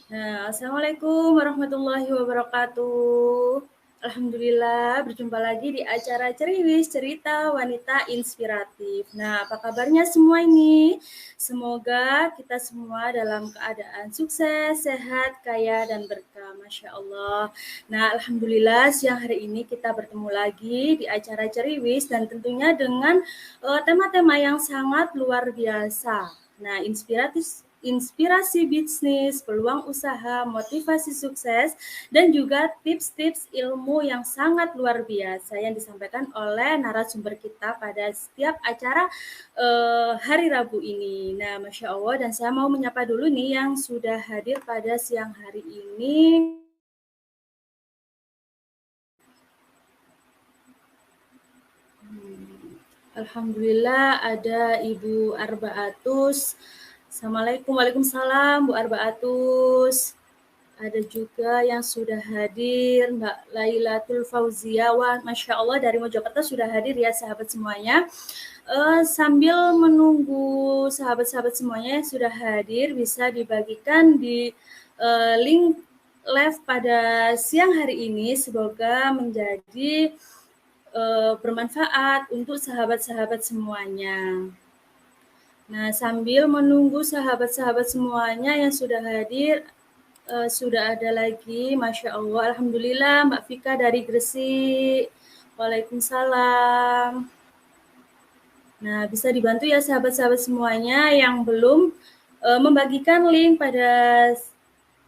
Nah, Assalamualaikum warahmatullahi wabarakatuh. Alhamdulillah, berjumpa lagi di acara Ceriwis, Cerita Wanita Inspiratif. Nah, apa kabarnya semua ini? Semoga kita semua dalam keadaan sukses, sehat, kaya, dan berkah. Masya Allah. Nah, Alhamdulillah siang hari ini kita bertemu lagi di acara Ceriwis dan tentunya dengan tema-tema yang sangat luar biasa. Nah, inspirasi bisnis, peluang usaha, motivasi sukses, dan juga tips-tips ilmu yang sangat luar biasa yang disampaikan oleh narasumber kita pada setiap acara hari Rabu ini. Nah, Masya Allah, dan saya mau menyapa dulu nih yang sudah hadir pada siang hari ini. Alhamdulillah ada Ibu Arbaatus. Assalamualaikum, waalaikumsalam Bu Arbaatus. Ada juga yang sudah hadir, Mbak Lailatul Fauzia. Wah, Masya Allah dari Mojokerto sudah hadir ya sahabat semuanya. Sambil menunggu sahabat-sahabat semuanya yang sudah hadir, bisa dibagikan di link live pada siang hari ini. Semoga menjadi bermanfaat untuk sahabat-sahabat semuanya. Nah, sambil menunggu sahabat-sahabat semuanya yang sudah hadir, sudah ada lagi, Masya Allah, Alhamdulillah, Mbak Vika dari Gresik. Waalaikumsalam. Nah, bisa dibantu ya sahabat-sahabat semuanya yang belum membagikan link pada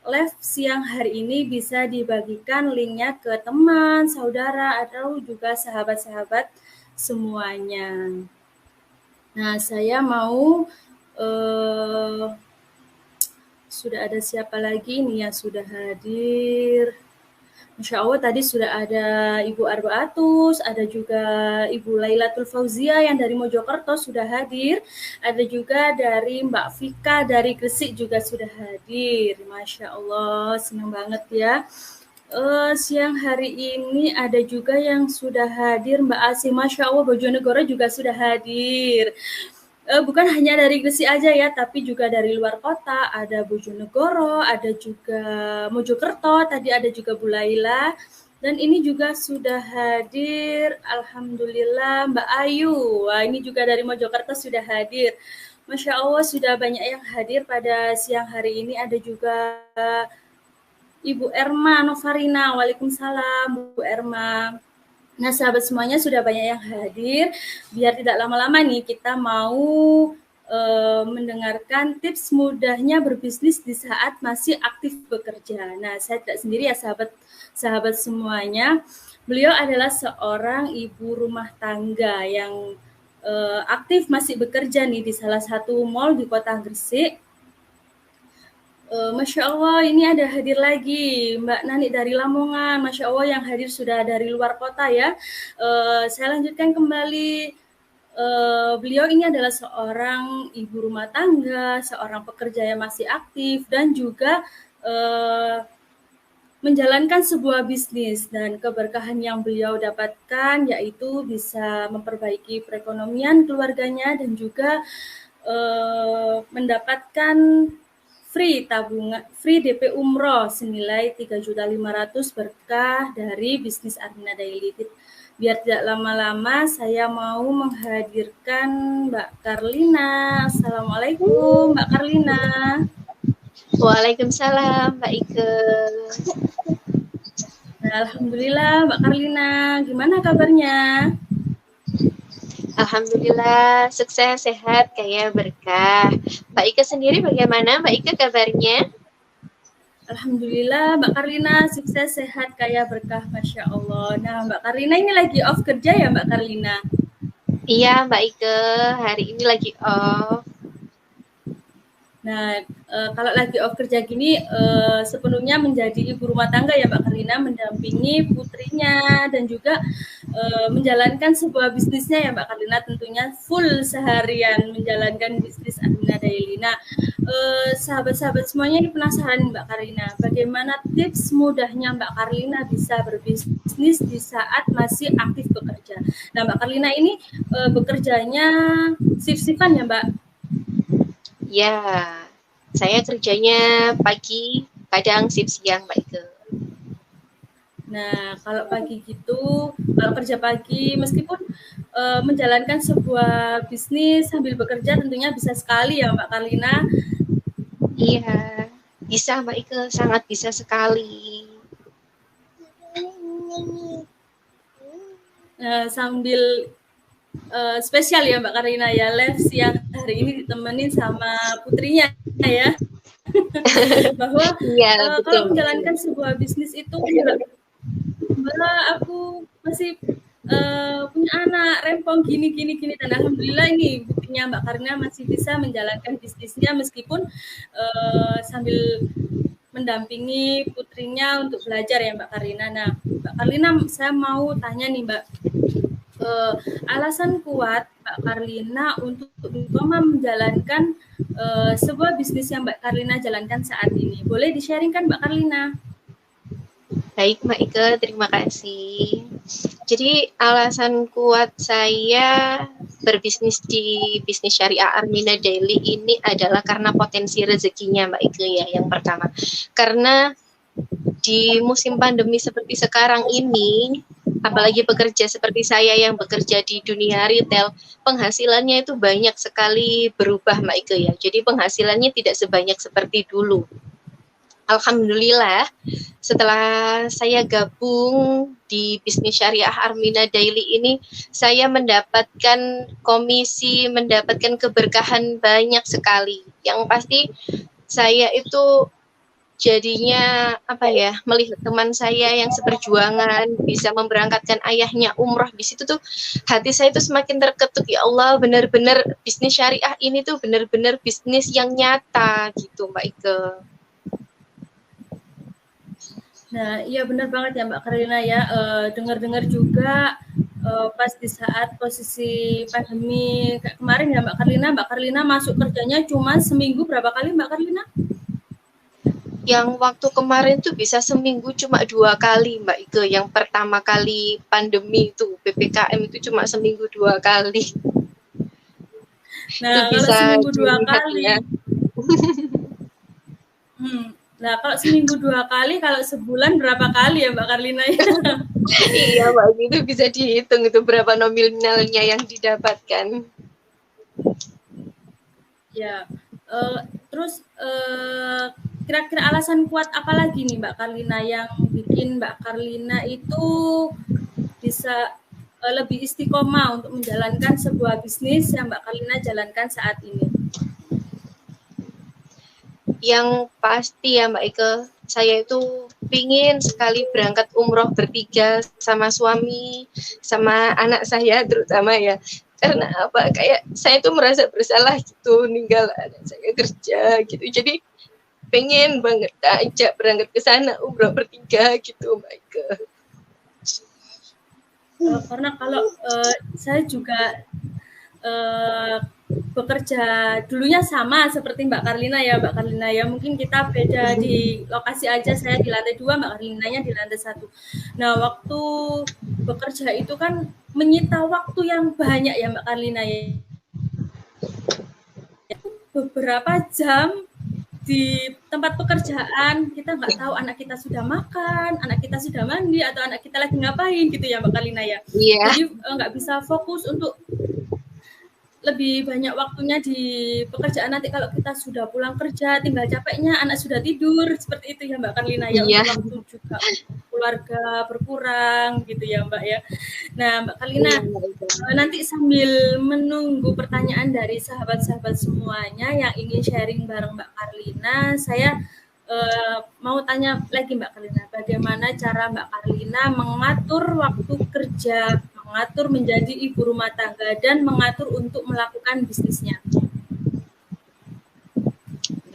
live siang hari ini, bisa dibagikan linknya ke teman, saudara, atau juga sahabat-sahabat semuanya. Nah, saya mau sudah ada siapa lagi nih yang sudah hadir? Masya Allah, tadi sudah ada Ibu Arbaatus, ada juga Ibu Lailatul Fauzia yang dari Mojokerto sudah hadir, ada juga dari Mbak Vika dari Gresik juga sudah hadir. Masya Allah, senang banget ya. Siang hari ini ada juga yang sudah hadir, Mbak Asih. Masya Allah, Bojonegoro juga sudah hadir. Bukan hanya dari Gresik aja ya, tapi juga dari luar kota, ada Bojonegoro, ada juga Mojokerto, tadi ada juga Bu Laila, dan ini juga sudah hadir, Alhamdulillah, Mbak Ayu. Wah, ini juga dari Mojokerto sudah hadir. Masya Allah, sudah banyak yang hadir pada siang hari ini. Ada juga Ibu Erma Novarina. Waalaikumsalam, Bu Erma. Nah, sahabat semuanya sudah banyak yang hadir. Biar tidak lama-lama nih, kita mau mendengarkan tips mudahnya berbisnis di saat masih aktif bekerja. Nah, saya tidak sendiri ya sahabat semuanya. Beliau adalah seorang ibu rumah tangga yang aktif masih bekerja nih di salah satu mall di kota Gresik. Masya Allah, ini ada hadir lagi Mbak Nani dari Lamongan. Masya Allah, yang hadir sudah dari luar kota ya. Saya lanjutkan kembali. Beliau ini adalah seorang ibu rumah tangga, seorang pekerja yang masih aktif, dan juga menjalankan sebuah bisnis, dan keberkahan yang beliau dapatkan yaitu bisa memperbaiki perekonomian keluarganya dan juga mendapatkan free DP umroh senilai 3.500.000 berkah dari bisnis Armina Daily. Biar tidak lama-lama, saya mau menghadirkan Mbak Karlina. Assalamualaikum, Mbak Karlina. Waalaikumsalam, Mbak Ike. Nah, Alhamdulillah, Mbak Karlina. Gimana kabarnya? Alhamdulillah, sukses, sehat, kaya, berkah. Mbak Ike sendiri bagaimana? Mbak Ike kabarnya? Alhamdulillah, Mbak Karlina sukses, sehat, kaya, berkah, Masya Allah. Nah, Mbak Karlina ini lagi off kerja ya, Mbak Karlina? Iya, Mbak Ike, hari ini lagi off. Nah, kalau lagi off kerja gini, sepenuhnya menjadi ibu rumah tangga ya Mbak Karlina, mendampingi putrinya dan juga menjalankan sebuah bisnisnya ya Mbak Karlina, tentunya full seharian menjalankan bisnis Armina Daily. Nah, sahabat-sahabat semuanya ini penasaran Mbak Karlina, bagaimana tips mudahnya Mbak Karlina bisa berbisnis di saat masih aktif bekerja. Nah, Mbak Karlina ini bekerjanya shift-shiftan ya Mbak? Ya, saya kerjanya pagi kadang shift siang Mbak Ike. Nah, kalau pagi gitu, kalau kerja pagi, meskipun menjalankan sebuah bisnis sambil bekerja tentunya bisa sekali ya Mbak Karlina. Iya, bisa Mbak Ike, sangat bisa sekali. Sambil spesial ya Mbak Karlina ya, live siang hari ini ditemenin sama putrinya ya. Bahwa Iya, kalau betul. menjalankan sebuah bisnis itu Mbak, aku masih punya anak rempong gini dan alhamdulillah ini buktinya Mbak Karina masih bisa menjalankan bisnisnya meskipun sambil mendampingi putrinya untuk belajar ya Mbak Karina. Nah, Mbak Karina, saya mau tanya nih Mbak, alasan kuat Mbak Karlina untuk menjalankan sebuah bisnis yang Mbak Karlina jalankan saat ini. Boleh di-sharingkan Mbak Karlina? Baik Mbak Ike, terima kasih. Jadi alasan kuat saya berbisnis di bisnis syariah Armina Daily ini adalah karena potensi rezekinya Mbak Ike ya, yang pertama. Karena di musim pandemi seperti sekarang ini, apalagi pekerja seperti saya yang bekerja di dunia retail, penghasilannya itu banyak sekali berubah Mbak Ike ya. Jadi penghasilannya tidak sebanyak seperti dulu. Alhamdulillah, setelah saya gabung di bisnis syariah Armina Daily ini, saya mendapatkan komisi, mendapatkan keberkahan banyak sekali. Yang pasti saya itu jadinya melihat teman saya yang seperjuangan bisa memberangkatkan ayahnya umroh, di situ tuh hati saya tuh semakin terketuk, ya Allah, benar-benar bisnis syariah ini tuh benar-benar bisnis yang nyata gitu Mbak Ike. Nah, iya benar banget ya Mbak Karina ya. Dengar-dengar juga pas di saat posisi pandemi kayak kemarin ya Mbak Karlina masuk kerjanya cuma seminggu berapa kali Mbak Karlina? Yang waktu kemarin tuh bisa seminggu cuma 2 kali Mbak Ike. Yang pertama kali pandemi itu PPKM itu cuma seminggu 2 kali. Nah, itu bisa seminggu 2 kali. Nah, kalau seminggu 2 kali, kalau sebulan berapa kali ya Mbak Karlina ya? Iya Mbak, itu bisa dihitung itu berapa nominalnya yang didapatkan. Ya, terus kira-kira alasan kuat apa lagi nih Mbak Karlina yang bikin Mbak Karlina itu bisa lebih istiqomah untuk menjalankan sebuah bisnis yang Mbak Karlina jalankan saat ini? Yang pasti ya Mbak Ike, saya itu pingin sekali berangkat umroh bertiga sama suami, sama anak saya terutama ya. Karena apa, kayak saya tuh merasa bersalah gitu, ninggal anak saya kerja gitu. Jadi pengen banget ajak berangkat ke sana umroh bertiga gitu Mbak Ike. Karena kalau saya juga bekerja dulunya sama seperti Mbak Karlina ya, mungkin kita beda di lokasi aja, saya di lantai 2, Mbak Karlinanya di lantai 1. Nah, waktu bekerja itu kan menyita waktu yang banyak ya Mbak Karlina ya, beberapa jam di tempat pekerjaan kita nggak tahu anak kita sudah makan, anak kita sudah mandi, atau anak kita lagi ngapain gitu ya Mbak Karlina ya. Yeah. Jadi nggak bisa fokus untuk lebih banyak waktunya di pekerjaan. Nanti kalau kita sudah pulang kerja, tinggal capeknya, anak sudah tidur, seperti itu ya Mbak Karlina ya. Yeah. Untuk waktu juga keluarga berkurang gitu ya Mbak ya. Nah Mbak Karlina, nanti sambil menunggu pertanyaan dari sahabat-sahabat semuanya yang ingin sharing bareng Mbak Karlina, saya mau tanya lagi Mbak Karlina, bagaimana cara Mbak Karlina mengatur waktu kerja, mengatur menjadi ibu rumah tangga, dan mengatur untuk melakukan bisnisnya?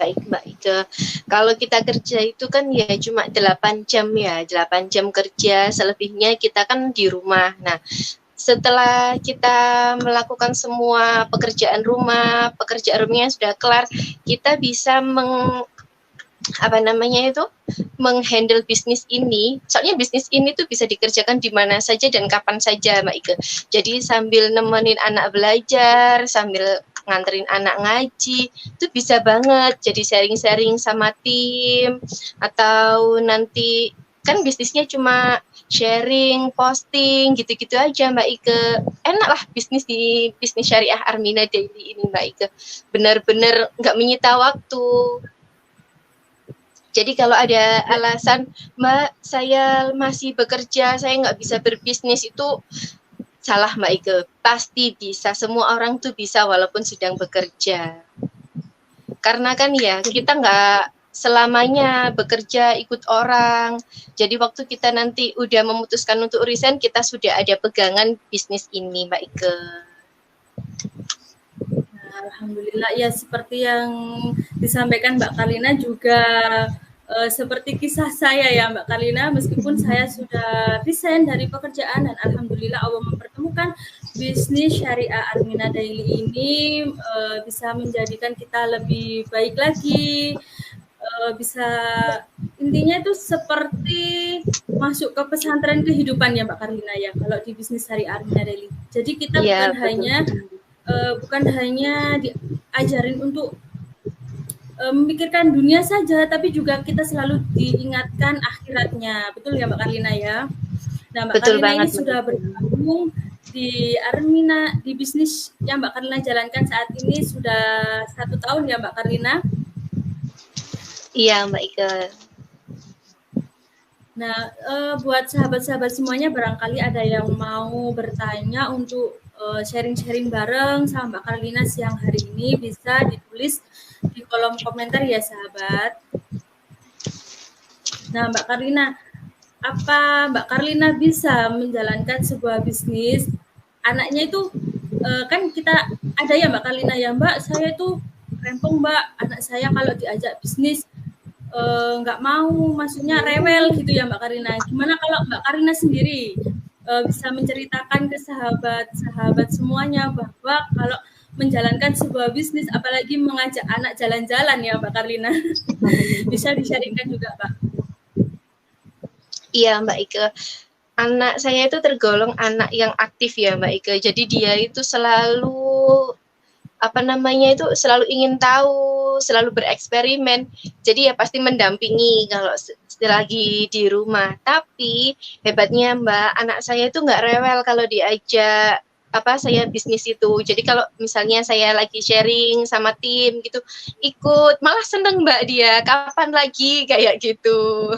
Baik Mbak Ike, kalau kita kerja itu kan ya cuma 8 jam ya, 8 jam kerja, selebihnya kita kan di rumah. Nah, setelah kita melakukan semua pekerjaan rumahnya sudah kelar, kita bisa menghandle bisnis ini. Soalnya bisnis ini tuh bisa dikerjakan di mana saja dan kapan saja Mbak Ike. Jadi sambil nemenin anak belajar, sambil nganterin anak ngaji, itu bisa banget jadi sharing-sharing sama tim, atau nanti kan bisnisnya cuma sharing, posting, gitu-gitu aja Mbak Ike. Enak lah bisnis di bisnis syariah Armina Daily ini Mbak Ike. Benar-benar nggak menyita waktu. Jadi kalau ada alasan, Mbak, saya masih bekerja, saya nggak bisa berbisnis, itu salah Mbak Ike. Pasti bisa, semua orang tuh bisa walaupun sedang bekerja. Karena kan ya, kita nggak selamanya bekerja ikut orang. Jadi waktu kita nanti udah memutuskan untuk resign, kita sudah ada pegangan bisnis ini Mbak Ike. Alhamdulillah ya, seperti yang disampaikan Mbak Karlina juga seperti kisah saya ya Mbak Karlina, meskipun saya sudah resign dari pekerjaan dan alhamdulillah Allah mempertemukan bisnis syariah Armina Daily ini bisa menjadikan kita lebih baik lagi, bisa intinya itu seperti masuk ke pesantren kehidupan ya Mbak Karlina ya kalau di bisnis syariah Armina Daily. Jadi kita Ya, bukan hanya diajarin untuk memikirkan dunia saja, tapi juga kita selalu diingatkan akhiratnya. Betul ya Mbak Karlina ya? Nah Mbak betul Karlina banget, ini sudah bergabung di Armina, di bisnis yang Mbak Karlina jalankan saat ini sudah 1 tahun ya Mbak Karlina? Iya Mbak Ike. Nah, buat sahabat-sahabat semuanya barangkali ada yang mau bertanya untuk sharing-sharing bareng sama Mbak Karlina siang hari ini, bisa ditulis di kolom komentar ya sahabat. Nah Mbak Karlina, apa Mbak Karlina bisa menjalankan sebuah bisnis? Anaknya itu kan kita ada ya Mbak Karlina ya, Mbak saya itu rempong Mbak, anak saya kalau diajak bisnis nggak mau, maksudnya rewel gitu ya Mbak Karlina. Gimana kalau Mbak Karlina sendiri bisa menceritakan ke sahabat-sahabat semuanya bahwa kalau menjalankan sebuah bisnis, apalagi mengajak anak jalan-jalan ya Mbak Karlina, bisa di-sharingkan juga Mbak. Iya Mbak Ike. Anak saya itu tergolong anak yang aktif ya Mbak Ike. Jadi dia itu selalu selalu ingin tahu, selalu bereksperimen. Jadi ya pasti mendampingi kalau lagi di rumah. Tapi hebatnya Mbak, anak saya itu nggak rewel kalau diajak saya bisnis itu. Jadi kalau misalnya saya lagi sharing sama tim gitu, ikut, malah seneng Mbak dia. Kapan lagi kayak gitu.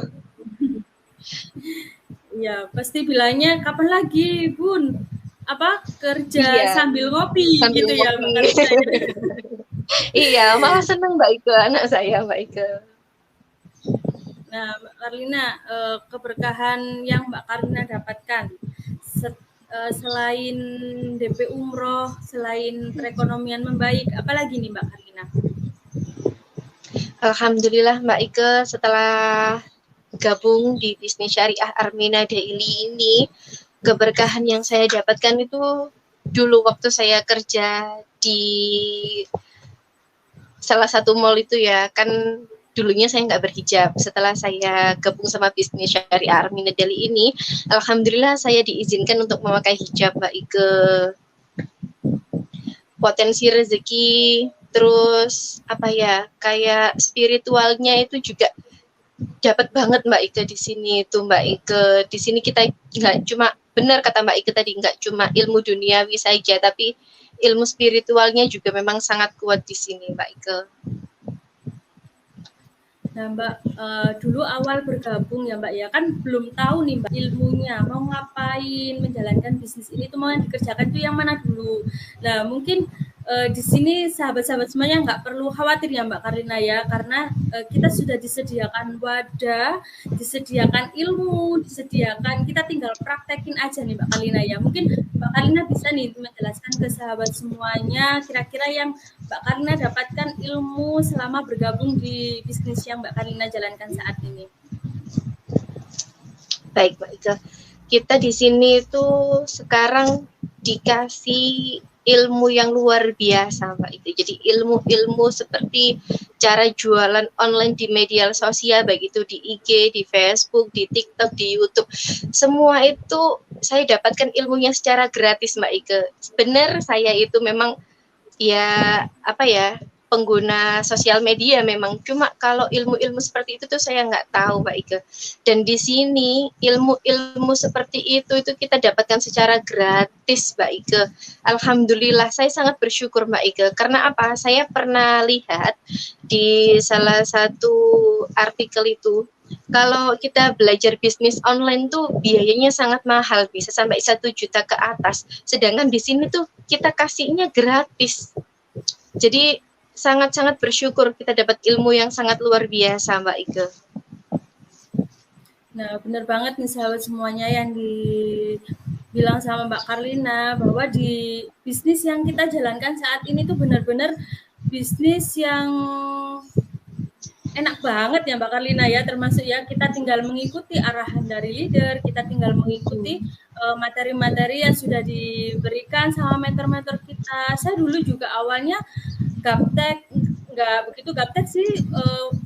Ya pasti bilangnya kapan lagi Bun? Kerja sambil ngopi sambil gitu ngopi. Ya Mbak Karlina. Iya, malah seneng Mbak Ike, anak saya Mbak Ike. Nah Mbak Karlina, keberkahan yang Mbak Karlina dapatkan selain DP Umroh, selain perekonomian membaik, apalagi nih Mbak Karlina? Alhamdulillah Mbak Ike, setelah gabung di bisnis syariah Armina Daily ini, keberkahan yang saya dapatkan itu dulu waktu saya kerja di salah satu mall itu ya, kan dulunya saya nggak berhijab. Setelah saya gabung sama bisnis syariah Armina Daily ini, alhamdulillah saya diizinkan untuk memakai hijab Mbak Ike. Potensi rezeki, terus kayak spiritualnya itu juga dapat banget Mbak Ike di sini tuh Mbak Ike. Di sini kita nggak cuma, benar kata Mbak Ike tadi, nggak cuma ilmu duniawi saja, tapi ilmu spiritualnya juga memang sangat kuat di sini Mbak Ike. Nah Mbak, dulu awal bergabung ya Mbak ya, kan belum tahu nih Mbak ilmunya, mau ngapain, menjalankan bisnis ini tuh mau dikerjakan tuh yang mana dulu. Nah mungkin di sini sahabat-sahabat semuanya nggak perlu khawatir ya Mbak Karlina ya, karena kita sudah disediakan wadah, disediakan ilmu, disediakan, kita tinggal praktekin aja nih Mbak Karlina ya. Mungkin Mbak Karlina bisa nih menjelaskan ke sahabat semuanya kira-kira yang Mbak Karlina dapatkan ilmu selama bergabung di bisnis yang Mbak Karlina jalankan saat ini. Baik Mbak Ike, kita di sini tuh sekarang dikasih ilmu yang luar biasa Mbak Ike. Jadi ilmu-ilmu seperti cara jualan online di media sosial, baik itu di IG, di Facebook, di TikTok, di YouTube. Semua itu saya dapatkan ilmunya secara gratis Mbak Ike. Benar, saya itu memang ya apa ya, pengguna sosial media memang. Cuma kalau ilmu-ilmu seperti itu tuh saya nggak tahu Mbak Ike. Dan di sini ilmu-ilmu seperti itu kita dapatkan secara gratis Mbak Ike. Alhamdulillah saya sangat bersyukur Mbak Ike. Karena apa? Saya pernah lihat di salah satu artikel itu, kalau kita belajar bisnis online tuh biayanya sangat mahal, bisa sampai 1 juta ke atas. Sedangkan di sini tuh kita kasihnya gratis. Jadi sangat-sangat bersyukur kita dapat ilmu yang sangat luar biasa Mbak Ike. Nah, benar banget nih sahabat semuanya yang dibilang sama Mbak Karlina, bahwa di bisnis yang kita jalankan saat ini tuh benar-benar bisnis yang enak banget ya Mbak Karlina ya, termasuk ya kita tinggal mengikuti arahan dari leader, kita tinggal mengikuti materi-materi yang sudah diberikan sama mentor-mentor kita. Saya dulu juga awalnya gaptek, nggak begitu gaptek sih,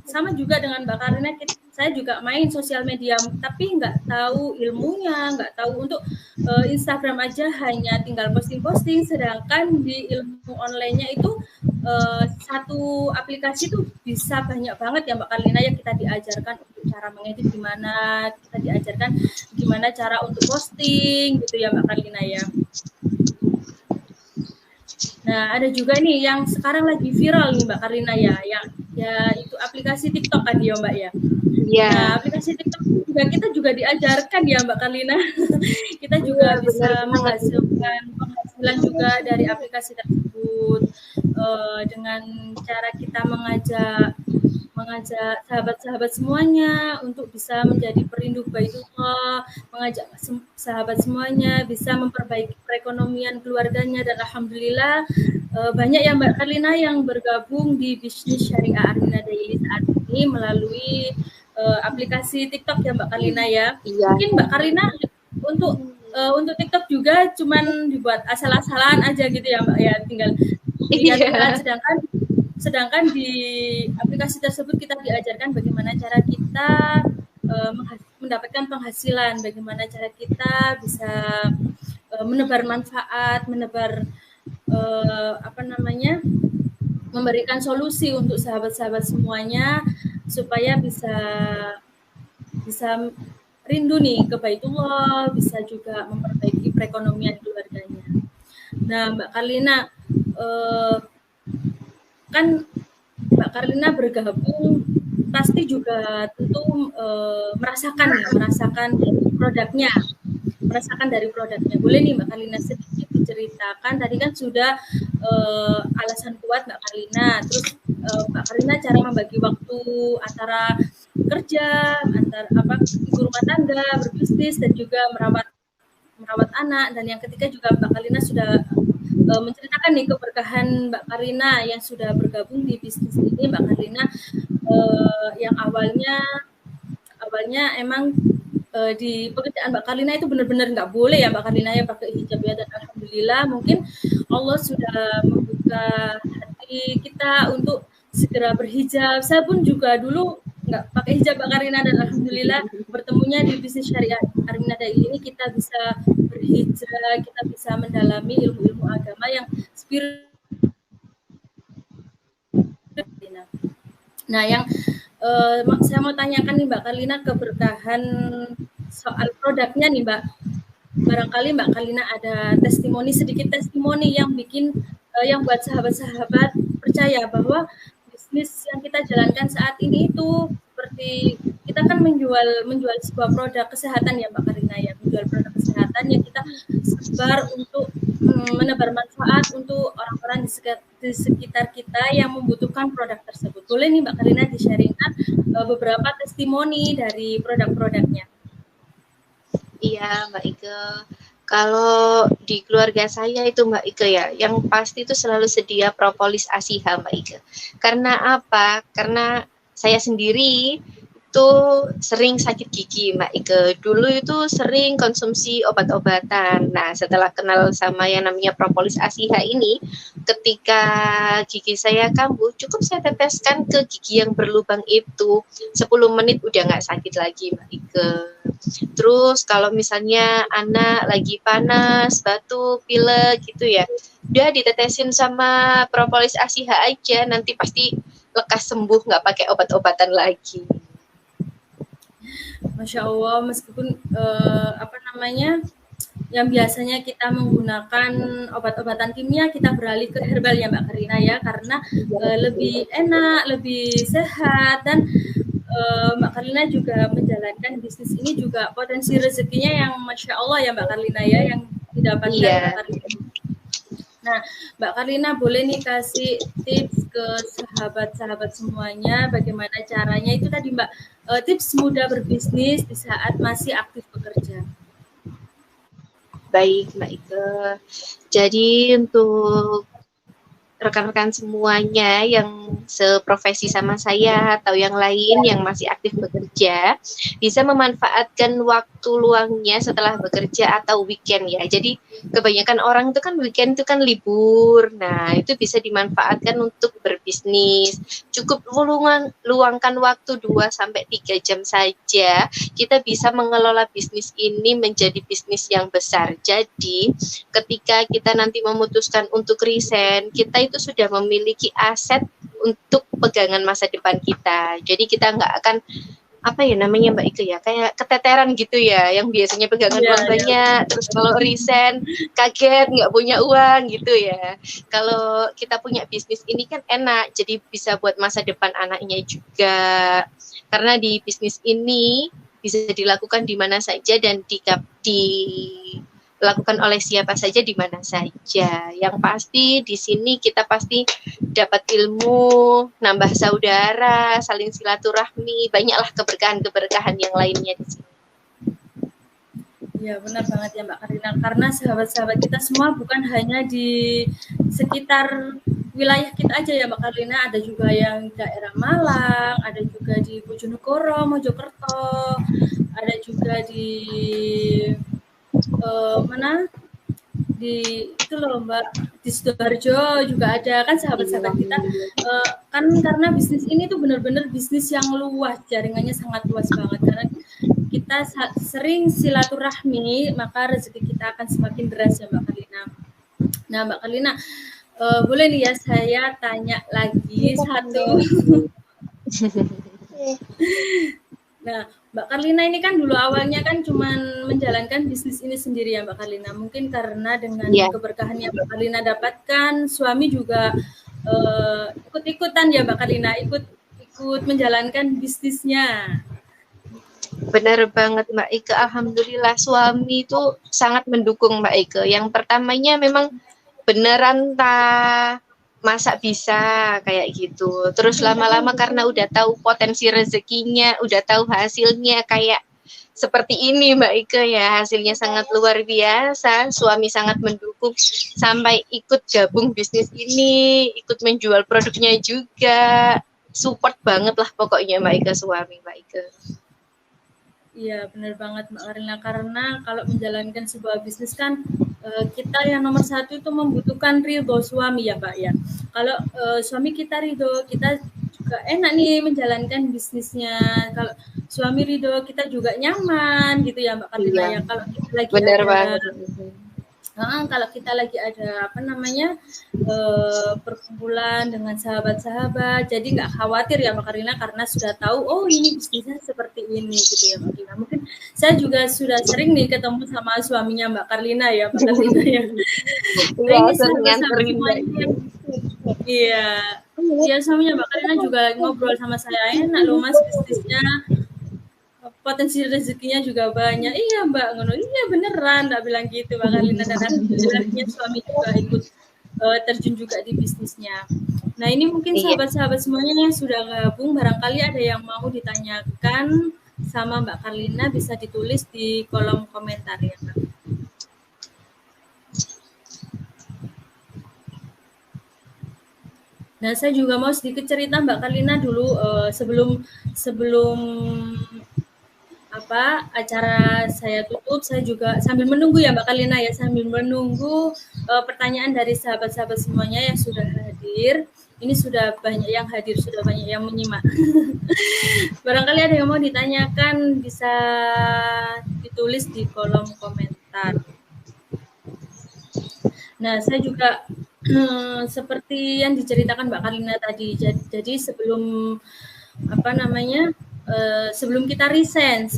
sama juga dengan Mbak Karina, saya juga main sosial media, tapi nggak tahu ilmunya, nggak tahu untuk Instagram aja hanya tinggal posting-posting, sedangkan di ilmu online-nya itu satu aplikasi itu bisa banyak banget ya Mbak Karina yang kita diajarkan untuk cara mengedit gimana, kita diajarkan gimana cara untuk posting gitu ya Mbak Karina ya. Nah, ada juga nih yang sekarang lagi viral nih Mbak Karina ya, yang ya itu aplikasi TikTok kan ya Mbak ya. Yeah. Nah, aplikasi TikTok juga kita juga diajarkan ya Mbak Karina. Kita juga bisa menghasilkan penghasilan juga dari aplikasi tersebut dengan cara kita mengajak sahabat-sahabat semuanya untuk bisa menjadi perindu Baitullah, mengajak sahabat semuanya bisa memperbaiki perekonomian keluarganya, dan alhamdulillah banyak ya Mbak Karlina yang bergabung di bisnis syariah Armina Daily saat ini melalui aplikasi TikTok ya Mbak Karlina ya. Iya. Mungkin Mbak Karlina untuk TikTok juga cuman dibuat asal-asalan aja gitu ya Mbak ya, tinggal lihat, sedangkan di aplikasi tersebut kita diajarkan bagaimana cara kita mendapatkan penghasilan, bagaimana cara kita bisa menebar manfaat, memberikan solusi untuk sahabat-sahabat semuanya supaya bisa rindu nih ke Baitullah, bisa juga memperbaiki perekonomian keluarganya. Nah, Mbak Karlina, kan Mbak Karlina bergabung pasti juga tentu merasakan dari produknya. Boleh nih Mbak Karlina sedikit diceritakan, tadi kan sudah alasan kuat Mbak Karlina, terus Mbak Karlina cara membagi waktu antara kerja, ibu rumah tangga, berbisnis, dan juga merawat anak, dan yang ketiga juga Mbak Karlina sudah menceritakan nih keberkahan Mbak Karlina yang sudah bergabung di bisnis ini. Mbak Karlina yang awalnya emang di pekerjaan Mbak Karlina itu benar-benar nggak boleh ya Mbak Karlina ya pakai hijab ya, dan alhamdulillah mungkin Allah sudah membuka hati kita untuk segera berhijab. Saya pun juga dulu nggak pakai hijab Mbak Karlina, dan alhamdulillah bertemunya di bisnis syariah Armina Daily ini kita bisa berhijrah, kita bisa mendalami ilmu-ilmu agama yang spiritual. Nah, yang saya mau tanyakan nih Mbak Karlina, keberkahan soal produknya nih Mbak. Barangkali Mbak Karlina ada sedikit testimoni yang bikin yang buat sahabat-sahabat percaya bahwa bisnis yang kita jalankan saat ini itu seperti kita kan menjual sebuah produk kesehatan ya Mbak Karlina ya, menjual produk kesehatan yang kita sebar untuk menebar manfaat untuk orang-orang di sekitar kita yang membutuhkan produk tersebut. Boleh nih Mbak Karlina di-sharingkan beberapa testimoni dari produk-produknya. Iya Mbak Ike, kalau di keluarga saya itu Mbak Ike ya, yang pasti itu selalu sedia propolis Asiha Mbak Ike. Karena apa? Karena saya sendiri itu sering sakit gigi Mbak Ike. Dulu itu sering konsumsi obat-obatan. Nah, setelah kenal sama yang namanya propolis Asiha ini, ketika gigi saya kambuh, cukup saya teteskan ke gigi yang berlubang itu, 10 menit udah nggak sakit lagi Mbak Ike. Terus kalau misalnya anak lagi panas, batuk, pilek gitu ya, udah ditetesin sama propolis ACH aja, nanti pasti lekas sembuh, nggak pakai obat-obatan lagi. Masya Allah, meskipun apa namanya, yang biasanya kita menggunakan obat-obatan kimia, kita beralih ke herbal ya Mbak Karina ya, karena lebih enak, lebih sehat, dan Mbak Karlina juga menjalankan bisnis ini juga potensi rezekinya yang Masya Allah ya Mbak Karlina ya, yang didapatkan Mbak Karlina. Nah, Mbak Karlina boleh nih kasih tips ke sahabat-sahabat semuanya bagaimana caranya itu tadi Mbak, tips mudah berbisnis di saat masih aktif bekerja. Baik Mbak Ike, jadi untuk rekan-rekan semuanya yang seprofesi sama saya atau yang lain yang masih aktif bekerja bisa memanfaatkan waktu luangnya setelah bekerja atau weekend ya. Jadi kebanyakan orang itu kan weekend itu kan libur. Nah, itu bisa dimanfaatkan untuk berbisnis. Cukup luangkan waktu 2 sampai 3 jam saja kita bisa mengelola bisnis ini menjadi bisnis yang besar. Jadi, ketika kita nanti memutuskan untuk resign, kita itu sudah memiliki aset untuk pegangan masa depan kita. Jadi kita nggak akan apa ya namanya Mbak Ike ya, kayak keteteran gitu ya, yang biasanya pegangan uang banyak, terus kalau resign kaget nggak punya uang gitu ya. Kalau kita punya bisnis ini kan enak, jadi bisa buat masa depan anaknya juga. Karena di bisnis ini bisa dilakukan di mana saja dan dilakukan oleh siapa saja di mana saja. Yang pasti di sini kita pasti dapat ilmu, nambah saudara, saling silaturahmi, banyaklah keberkahan-keberkahan yang lainnya di sini. Ya benar banget ya Mbak Karina, karena sahabat-sahabat kita semua bukan hanya di sekitar wilayah kita aja ya Mbak Karina, ada juga yang daerah Malang, ada juga di Bojonegoro, Mojokerto, ada juga di mana di itu loh Mbak, di Sidoarjo juga ada kan sahabat-sahabat kita, kan karena bisnis ini tuh benar-benar bisnis yang luas, jaringannya sangat luas banget, karena kita sering silaturahmi maka rezeki kita akan semakin deras ya Mbak Karlina. Nah Mbak Karlina, boleh nih ya saya tanya lagi satu. Nah, Mbak Karlina ini kan dulu awalnya kan cuman menjalankan bisnis ini sendiri ya Mbak Karlina. Mungkin karena dengan keberkahan yang Mbak Karlina dapatkan, suami juga ikut-ikutan ya Mbak Karlina, ikut menjalankan bisnisnya. Benar banget Mbak Ike, alhamdulillah suami itu sangat mendukung Mbak Ike. Yang pertamanya memang beneran masa bisa kayak gitu. Terus lama-lama karena udah tahu potensi rezekinya, udah tahu hasilnya kayak seperti ini Mbak Ike ya, hasilnya sangat luar biasa. Suami sangat mendukung sampai ikut gabung bisnis ini, ikut menjual produknya juga. Support banget lah pokoknya Mbak Ike, suami Mbak Ike. Iya benar banget Mbak Karlina, karena kalau menjalankan sebuah bisnis kan kita yang nomor satu itu membutuhkan ridho suami ya Pak ya. Kalau suami kita ridho, kita juga enak nih menjalankan bisnisnya. Kalau suami ridho, kita juga nyaman gitu ya Mbak Karlina ya. Kalau kita lagi benar banget. Kalau kita lagi ada apa namanya perkumpulan dengan sahabat-sahabat, jadi nggak khawatir ya Mbak Karina karena sudah tahu oh ini bisnisnya seperti ini gitu ya Mbak Karina. Mungkin saya juga sudah sering nih ketemu sama suaminya Mbak Karlina ya Mbak Karlina ya. Ini sahabat-sahabat semuanya. Iya, ya suaminya Mbak Karlina juga ngobrol sama saya, enak loh Mas bisnisnya. Potensi rezekinya juga banyak. Iya Mbak, ngono. Iya beneran, Mbak bilang gitu Mbak Karlina, dan alhamdulillahnya suami juga ikut terjun juga di bisnisnya. Nah ini mungkin sahabat-sahabat semuanya yang sudah gabung, barangkali ada yang mau ditanyakan sama Mbak Karlina, bisa ditulis di kolom komentar ya Mbak. Nah saya juga mau sedikit cerita Mbak Karlina dulu sebelum acara saya tutup, saya juga sambil menunggu ya Mbak Karlina ya, sambil menunggu pertanyaan dari sahabat-sahabat semuanya yang sudah hadir. Ini sudah banyak yang hadir, sudah banyak yang menyimak. Barangkali ada yang mau ditanyakan, bisa ditulis di kolom komentar. Nah, saya juga seperti yang diceritakan Mbak Karlina tadi. Jadi sebelum apa namanya, sebelum kita resign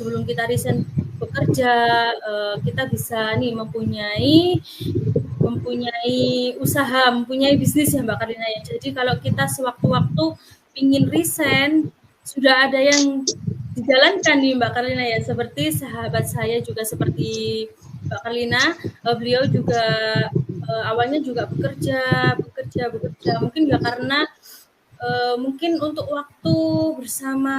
bekerja, kita bisa nih mempunyai usaha, mempunyai bisnis ya Mbak Karlina ya. Jadi kalau kita sewaktu-waktu ingin resign, sudah ada yang dijalankan nih Mbak Karlina ya. Seperti sahabat saya juga seperti Mbak Karlina, beliau juga awalnya juga bekerja. Mungkin ya karena mungkin untuk waktu bersama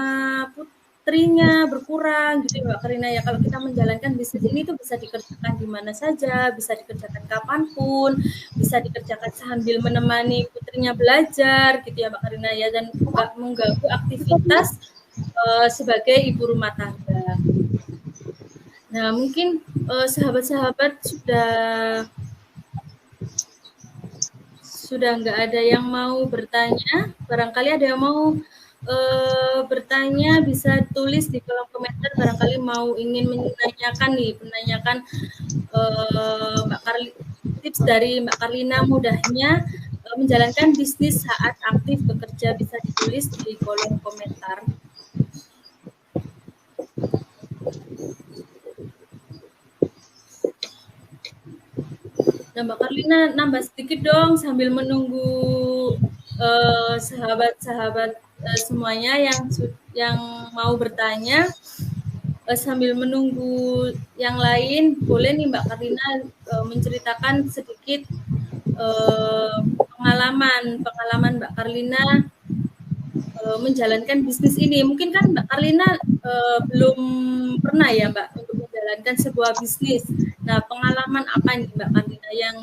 putrinya berkurang gitu ya Mbak Karina ya. Kalau kita menjalankan bisnis ini tuh bisa dikerjakan di mana saja, bisa dikerjakan kapanpun, bisa dikerjakan sambil menemani putrinya belajar gitu ya Mbak Karina ya, dan nggak mengganggu aktivitas sebagai ibu rumah tangga. Nah mungkin sahabat-sahabat sudah nggak ada yang mau bertanya. Barangkali ada yang mau bertanya, bisa tulis di kolom komentar. Barangkali mau ingin menanyakan Mbak Karli, tips dari Mbak Karlina mudahnya menjalankan bisnis saat aktif bekerja, bisa ditulis di kolom komentar. Nah, Mbak Karlina nambah sedikit dong sambil menunggu sahabat-sahabat semuanya yang mau bertanya. Sambil menunggu yang lain, boleh nih Mbak Karlina menceritakan sedikit pengalaman Mbak Karlina menjalankan bisnis ini. Mungkin kan Mbak Karlina belum pernah ya Mbak untuk menjalankan sebuah bisnis. Nah, pengalaman apa nih Mbak Karlina yang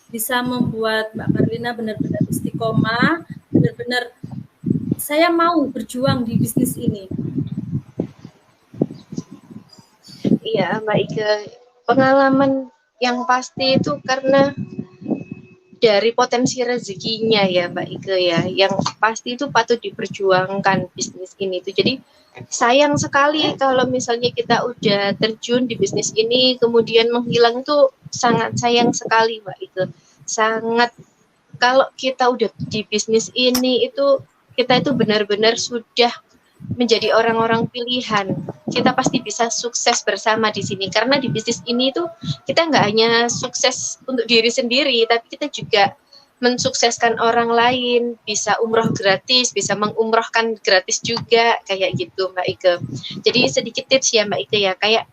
bisa membuat Mbak Karlina benar-benar istiqomah, benar-benar saya mau berjuang di bisnis ini? Iya, Mbak Ike. Pengalaman yang pasti itu karena dari potensi rezekinya ya Mbak Ike ya, yang pasti itu patut diperjuangkan bisnis ini tuh. Jadi sayang sekali kalau misalnya kita udah terjun di bisnis ini kemudian menghilang, tuh sangat sayang sekali Mbak Ike. Sangat, kalau kita udah di bisnis ini itu kita itu benar-benar sudah menjadi orang-orang pilihan. Kita pasti bisa sukses bersama di sini karena di bisnis ini tuh kita nggak hanya sukses untuk diri sendiri, tapi kita juga mensukseskan orang lain, bisa umroh gratis, bisa mengumrohkan gratis juga, kayak gitu Mbak Ike. Jadi sedikit tips ya Mbak Ike ya, kayak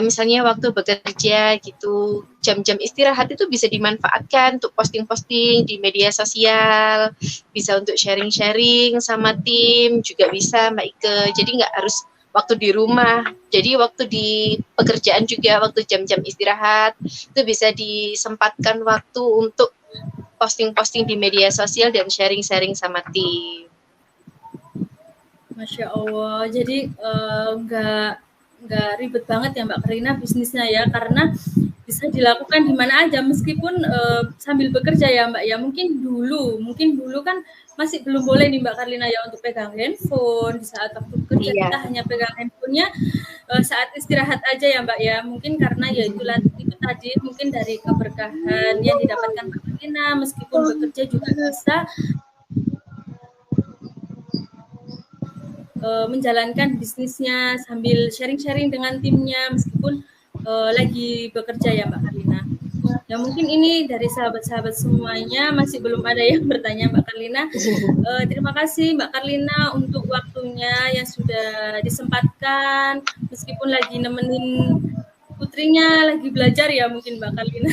misalnya waktu bekerja gitu, jam-jam istirahat itu bisa dimanfaatkan untuk posting-posting di media sosial, bisa untuk sharing-sharing sama tim juga bisa Mbak Ike. Jadi nggak harus waktu di rumah, jadi waktu di pekerjaan juga, waktu jam-jam istirahat itu bisa disempatkan waktu untuk posting-posting di media sosial dan sharing-sharing sama tim. Masya Allah, jadi nggak ribet banget ya Mbak Karina bisnisnya ya, karena bisa dilakukan di mana aja meskipun sambil bekerja ya Mbak ya. Mungkin dulu kan masih belum boleh nih Mbak Karlina ya untuk pegang handphone di saat waktu bekerja. Iya. Kita hanya pegang handphonenya saat istirahat aja ya Mbak ya. Mungkin karena ya itu tadi, mungkin dari keberkahan yang didapatkan Mbak Karlina, meskipun bekerja juga bisa menjalankan bisnisnya sambil sharing-sharing dengan timnya meskipun lagi bekerja ya Mbak Karlina. Ya mungkin ini dari sahabat-sahabat semuanya, masih belum ada yang bertanya Mbak Karlina. Terima kasih Mbak Karlina untuk waktunya yang sudah disempatkan, meskipun lagi nemenin putrinya lagi belajar ya mungkin Mbak Karlina.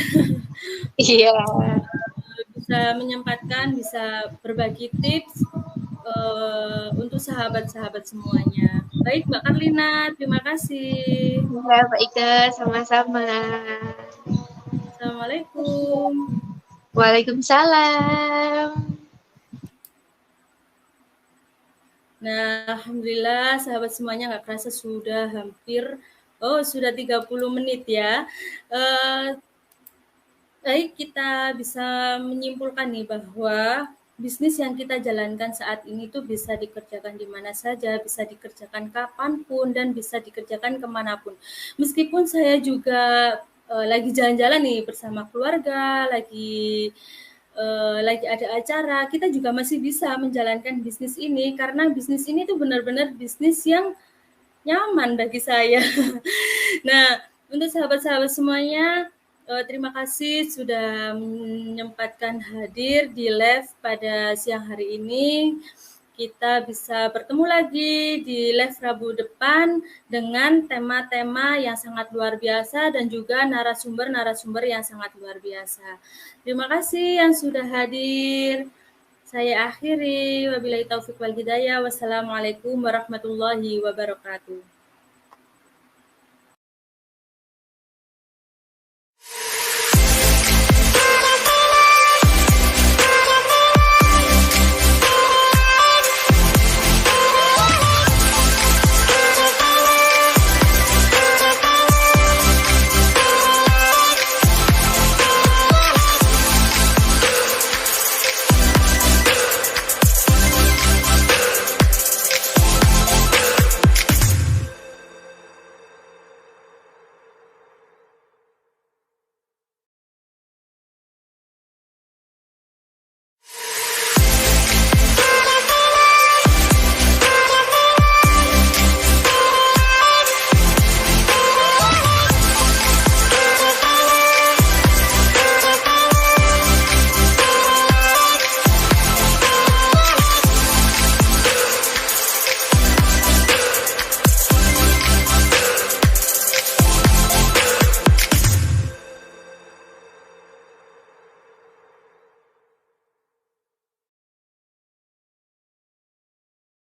Iya. Bisa menyempatkan, bisa berbagi tips untuk sahabat-sahabat semuanya. Baik Mbak Karlina, terima kasih. Ya, Mbak Ike, sama-sama. Assalamualaikum. Waalaikumsalam. Nah, alhamdulillah sahabat semuanya nggak kerasa sudah sudah 30 menit ya. Baik, kita bisa menyimpulkan nih bahwa bisnis yang kita jalankan saat ini tuh bisa dikerjakan di mana saja, bisa dikerjakan kapanpun, dan bisa dikerjakan kemanapun. Meskipun saya juga lagi jalan-jalan nih bersama keluarga, lagi ada acara, kita juga masih bisa menjalankan bisnis ini karena bisnis ini tuh benar-benar bisnis yang nyaman bagi saya. Nah, untuk sahabat-sahabat semuanya, terima kasih sudah menyempatkan hadir di live pada siang hari ini. Kita bisa bertemu lagi di live Rabu depan dengan tema-tema yang sangat luar biasa dan juga narasumber-narasumber yang sangat luar biasa. Terima kasih yang sudah hadir. Saya akhiri. Wabillahi taufiq wal hidayah. Wassalamualaikum warahmatullahi wabarakatuh.